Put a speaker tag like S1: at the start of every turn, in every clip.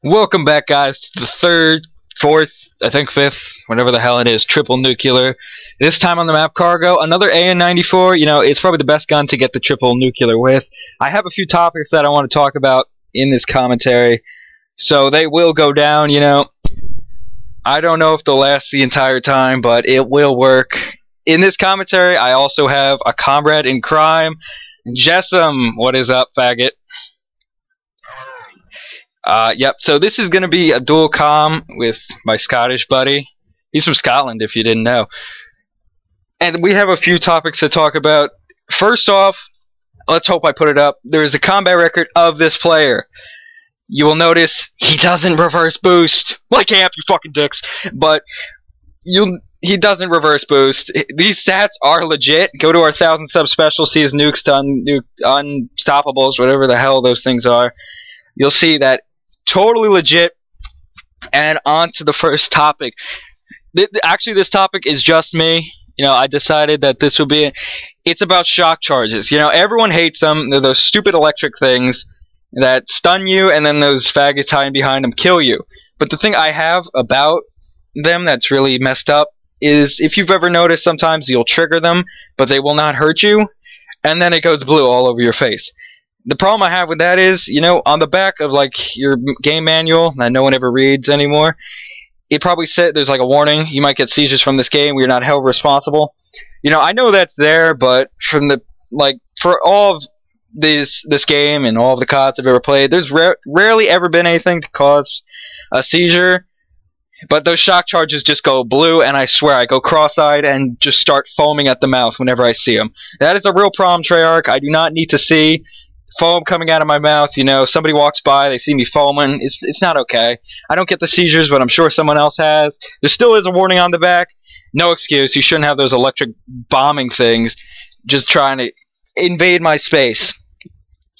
S1: Welcome back, guys, to the third, fourth, I think fifth, whatever the hell it is, triple nuclear. This time on the map Cargo, another AN94. You know, it's probably the best gun to get the triple nuclear with. I have a few topics that I want to talk about in this commentary, so they will go down, you know. I don't know if they'll last the entire time, but it will work. In this commentary, I also have a comrade in crime, Jessam. What is up, faggot? Yep, so this is going to be a dual comm with my Scottish buddy. He's from Scotland, if you didn't know. And we have a few topics to talk about. First off, let's hope I put it up. There is a combat record of this player. You will notice he doesn't reverse boost. Like amp, you fucking dicks. But he doesn't reverse boost. These stats are legit. Go to our 1,000 sub special, see his nukes done, unstoppables, whatever the hell those things are. You'll see that totally legit. And on to the first topic. Actually, this topic is just me. You know, I decided that this would be it's about shock charges. You know, everyone hates them. They're those stupid electric things that stun you, and then those faggots hiding behind them kill you. But the thing I have about them that's really messed up is, if you've ever noticed, sometimes you'll trigger them, but they will not hurt you, and then it goes blue all over your face. The problem I have with that is, you know, on the back of like your game manual that no one ever reads anymore, it probably said there's like a warning: you might get seizures from this game. We're not held responsible. You know, I know that's there, but from the for all of this game and all of the CODs I've ever played, there's rarely ever been anything to cause a seizure. But those shock charges just go blue, and I swear I go cross-eyed and just start foaming at the mouth whenever I see them. That is a real problem, Treyarch. I do not need to see foam coming out of my mouth. You know, somebody walks by, they see me foaming. It's not okay. I don't get the seizures, but I'm sure someone else has. There still is a warning on the back. No excuse. You shouldn't have those electric bombing things just trying to invade my space.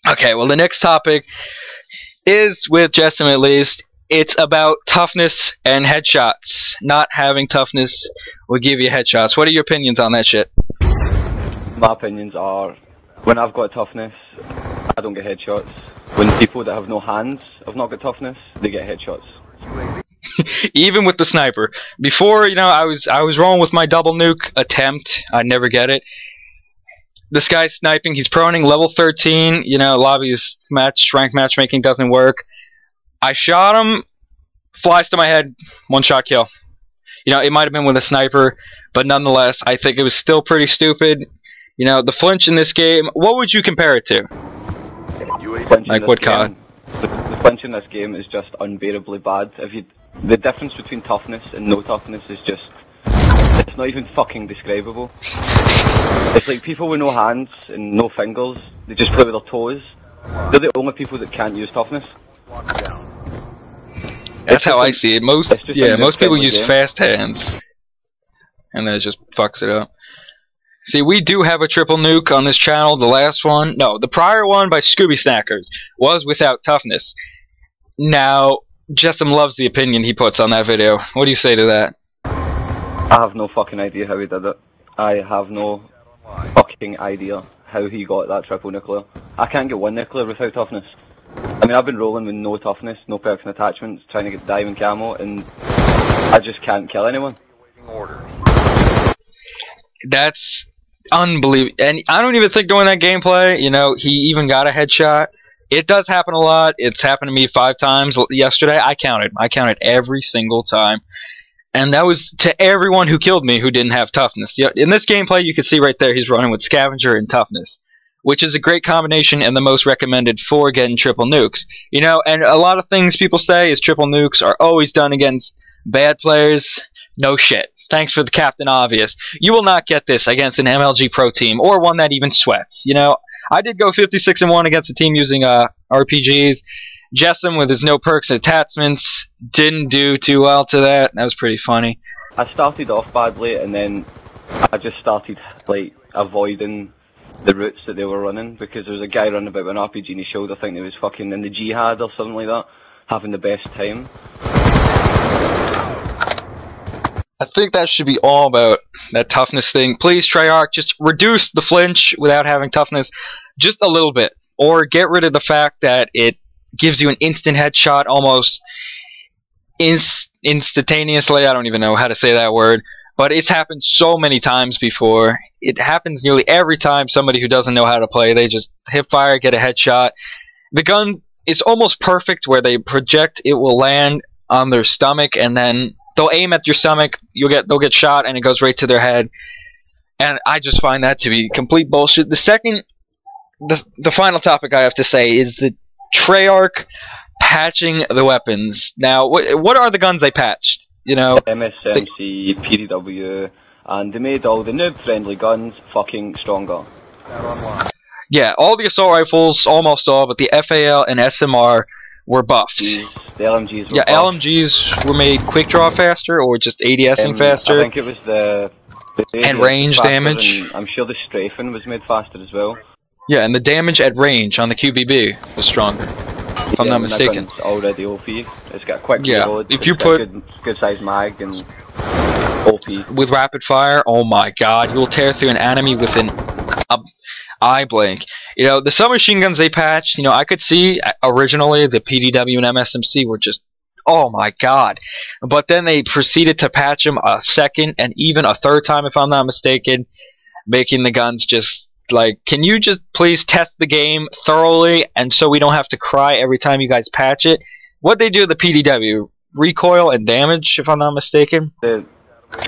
S1: Okay, well, the next topic is, with Jessam at least, it's about toughness and headshots. Not having toughness will give you headshots. What are your opinions on that shit?
S2: My opinions are, when I've got toughness, I don't get headshots. When people that have no hands have not got toughness, they get headshots.
S1: Even with the sniper. Before, you know, I was rolling with my double nuke attempt. I'd never get it. This guy's sniping. He's proning, level 13. You know, lobby's ranked matchmaking doesn't work. I shot him. Flies to my head. One shot kill. You know, it might have been with a sniper, but nonetheless, I think it was still pretty stupid. You know, the flinch in this game, what would you compare it to? Like what COD?
S2: The flinch in this game is just unbearably bad. The difference between toughness and no toughness is just, it's not even fucking describable. It's like people with no hands and no fingers, they just play with their toes. They're the only people that can't use toughness.
S1: That's how I see it. Most people use fast hands, and then it just fucks it up. See, we do have a triple nuke on this channel. The last one, no, the prior one by Scooby Snackers was without toughness. Now, Jessam loves the opinion he puts on that video. What do you say to that?
S2: I have no fucking idea how he did it. I have no fucking idea how he got that triple nuclear. I can't get one nuclear without toughness. I mean, I've been rolling with no toughness, no perks and attachments, trying to get diamond camo, and I just can't kill anyone.
S1: That's unbelievable. And I don't even think during that gameplay, you know, he even got a headshot. It does happen a lot. It's happened to me 5 times yesterday. I counted every single time. And that was to everyone who killed me who didn't have toughness. In this gameplay, you can see right there, he's running with Scavenger and toughness, which is a great combination and the most recommended for getting triple nukes. You know, and a lot of things people say is triple nukes are always done against bad players. No shit. Thanks for the Captain Obvious. You will not get this against an MLG Pro team, or one that even sweats. You know, I did go 56-1 against a team using RPGs. Jessam, with his no perks and attachments, didn't do too well to that. That was pretty funny.
S2: I started off badly, and then I just started, like, avoiding the routes that they were running, because there was a guy running about with an RPG in his shoulder, thinking he was fucking in the jihad or something like that, having the best time.
S1: I think that should be all about that toughness thing. Please, Treyarch, just reduce the flinch without having toughness just a little bit. Or get rid of the fact that it gives you an instant headshot almost instantaneously. I don't even know how to say that word, but it's happened so many times before. It happens nearly every time somebody who doesn't know how to play, they just hip fire, get a headshot. The gun is almost perfect where they project, it will land on their stomach, and then they'll aim at your stomach, they'll get shot, and it goes right to their head. And I just find that to be complete bullshit. The final topic I have to say is the Treyarch patching the weapons. Now, what are the guns they patched? You know,
S2: MSMC, PDW, and they made all the noob-friendly guns fucking stronger.
S1: Yeah, all the assault rifles, almost all, but the FAL and SMR were buffed.
S2: The LMGs were
S1: buffed.
S2: LMGs
S1: were made quick draw faster, or just ADSing faster.
S2: I think it was the
S1: and range damage.
S2: And I'm sure the strafing was made faster as well.
S1: Yeah, and the damage at range on the QBB was stronger, if I'm not mistaken.
S2: That gun's already OP. It's got quick reload.
S1: If you put
S2: good size mag and OP
S1: with rapid fire, oh my god, you will tear through an enemy within an eye blink. You know, the submachine guns they patched, you know, I could see originally the PDW and MSMC were just, oh my god. But then they proceeded to patch them a second and even a third time, if I'm not mistaken, making the guns just like, can you just please test the game thoroughly, and so we don't have to cry every time you guys patch it? What they do with the PDW, recoil and damage, if I'm not mistaken.
S2: Right,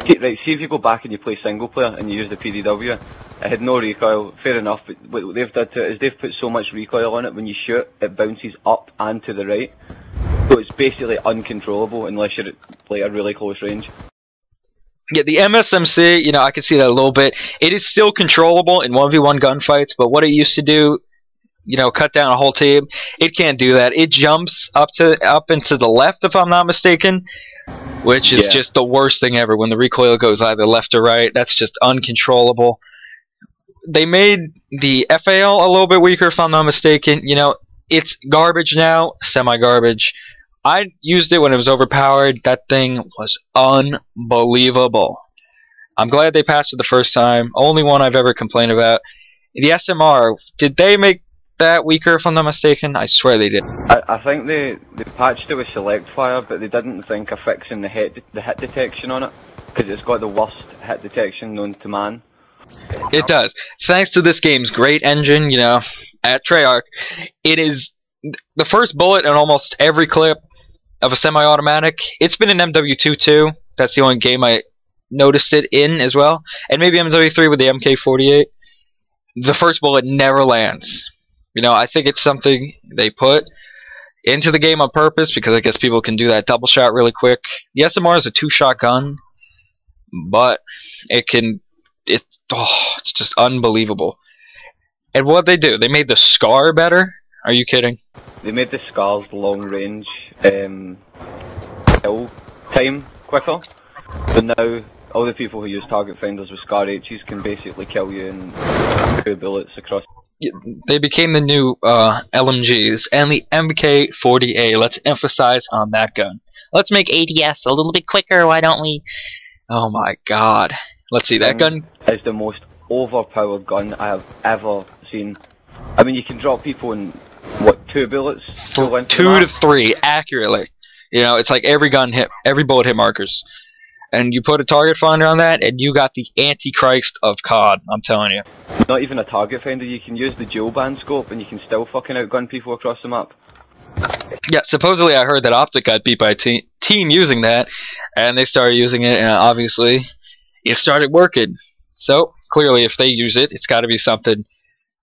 S2: see if you go back and you play single player and you use the PDW, it had no recoil, fair enough, but what they've done to it is they've put so much recoil on it, when you shoot, it bounces up and to the right. So it's basically uncontrollable unless you're at like a really close range.
S1: Yeah, the MSMC, you know, I can see that a little bit. It is still controllable in 1v1 gunfights, but what it used to do, you know, cut down a whole team, it can't do that. It jumps up into the left, if I'm not mistaken, which is just the worst thing ever. When the recoil goes either left or right, that's just uncontrollable. They made the FAL a little bit weaker, if I'm not mistaken. You know, it's garbage now, semi-garbage. I used it when it was overpowered. That thing was unbelievable. I'm glad they patched it the first time. Only one I've ever complained about. The SMR, did they make that weaker, if I'm not mistaken? I swear they did.
S2: I think they patched it with select fire, but they didn't think of fixing the hit detection on it, because it's got the worst hit detection known to man.
S1: It does. Thanks to this game's great engine, you know, at Treyarch, it is the first bullet in almost every clip of a semi-automatic. It's been in MW2 too. That's the only game I noticed it in as well. And maybe MW3 with the MK48. The first bullet never lands. You know, I think it's something they put into the game on purpose, because I guess people can do that double shot really quick. The SMR is a 2-shot gun, but it's just unbelievable. And what they do, they made the SCAR better? Are you kidding?
S2: They made the SCAR's long range kill time quicker. So now all the people who use target finders with SCAR H's can basically kill you in 2 bullets across.
S1: They became the new LMGs and the MK40A. Let's emphasize on that gun. Let's make ADS a little bit quicker, why don't we? Oh my god. Let's see, that gun
S2: is the most overpowered gun I have ever seen. I mean, you can drop people in, what, 2 bullets?
S1: 2 to 3, accurately. You know, it's like every bullet hit markers. And you put a target finder on that, and you got the Antichrist of COD, I'm telling you.
S2: Not even a target finder, you can use the dual band scope, and you can still fucking outgun people across the map.
S1: Yeah, supposedly I heard that Optic got beat by a team using that, and they started using it, and obviously it started working. So, clearly if they use it, it's got to be something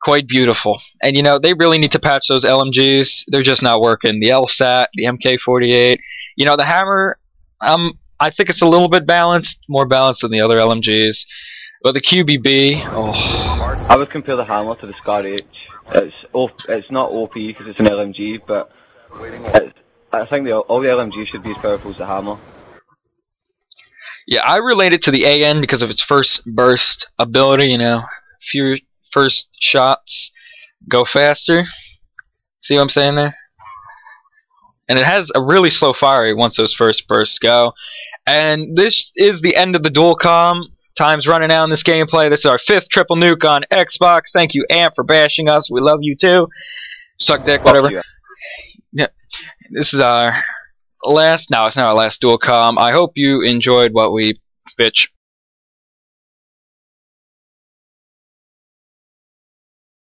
S1: quite beautiful. And you know, they really need to patch those LMGs. They're just not working. The LSAT, the MK48, you know, the Hammer, I think it's a little bit balanced, more balanced than the other LMGs. But the QBB, oh.
S2: I would compare the Hammer to the SCAR H. It's not OP because it's an LMG, but I think all the LMGs should be as powerful as the Hammer.
S1: Yeah, I relate it to the AN because of its first burst ability, you know. Few first shots go faster. See what I'm saying there? And it has a really slow fire rate once those first bursts go. And this is the end of the dual comm. Time's running out in this gameplay. This is our 5th triple nuke on Xbox. Thank you, Amp, for bashing us. We love you too. Suck dick, whatever. This is our last. No, it's not our last dual com. I hope you enjoyed what we bitch